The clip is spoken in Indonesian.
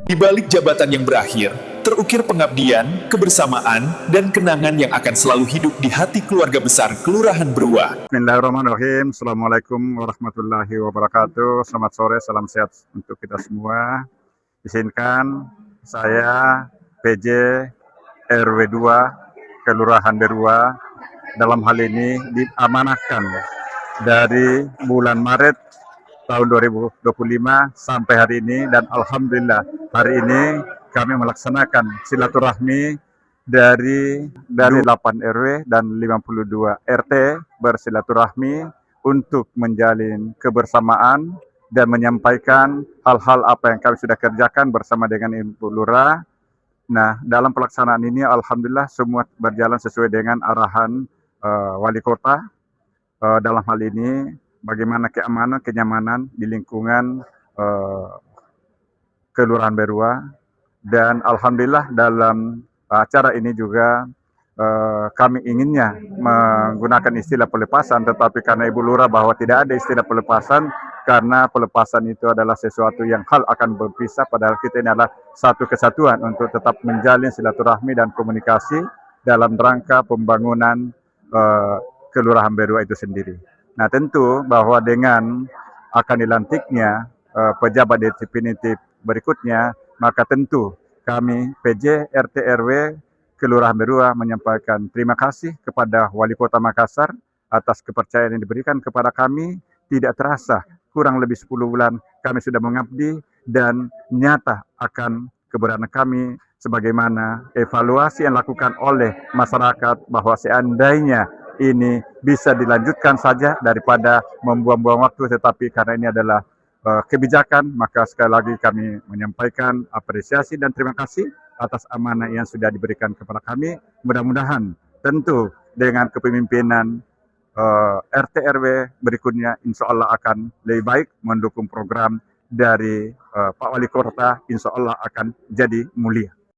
Di balik jabatan yang berakhir, terukir pengabdian, kebersamaan, dan kenangan yang akan selalu hidup di hati keluarga besar Kelurahan Berua. Bismillahirrahmanirrahim. Assalamualaikum warahmatullahi wabarakatuh. Selamat sore, salam sehat untuk kita semua. Izinkan saya PJ RW 2 Kelurahan Berua dalam hal ini diamanahkan dari bulan Maret tahun 2025 sampai hari ini, dan alhamdulillah hari ini kami melaksanakan silaturahmi dari 8 RW dan 52 RT bersilaturahmi untuk menjalin kebersamaan dan menyampaikan hal-hal apa yang kami sudah kerjakan bersama dengan Ibu Lurah. Nah, dalam pelaksanaan ini alhamdulillah semua berjalan sesuai dengan arahan Wali Kota. Dalam hal ini bagaimana keamanan, kenyamanan di lingkungan Kelurahan Berua, dan alhamdulillah dalam acara ini juga kami inginnya menggunakan istilah pelepasan, tetapi karena Ibu Lurah bahwa tidak ada istilah pelepasan karena pelepasan itu adalah sesuatu yang hal akan berpisah, padahal kita ini adalah satu kesatuan untuk tetap menjalin silaturahmi dan komunikasi dalam rangka pembangunan Kelurahan Berua itu sendiri. Nah, tentu bahwa dengan akan dilantiknya pejabat definitif berikutnya, maka tentu kami PJ RT RW Kelurahan Berua menyampaikan terima kasih kepada Wali Kota Makassar atas kepercayaan yang diberikan kepada kami. Tidak terasa kurang lebih 10 bulan kami sudah mengabdi, dan nyata akan keberanian kami sebagaimana evaluasi yang dilakukan oleh masyarakat bahwa seandainya ini bisa dilanjutkan saja daripada membuang-buang waktu, tetapi karena ini adalah kebijakan, maka sekali lagi kami menyampaikan apresiasi dan terima kasih atas amanah yang sudah diberikan kepada kami. Mudah-mudahan tentu dengan kepemimpinan RT RW berikutnya insya Allah akan lebih baik mendukung program dari Pak Wali Kota, insya Allah akan jadi mulia.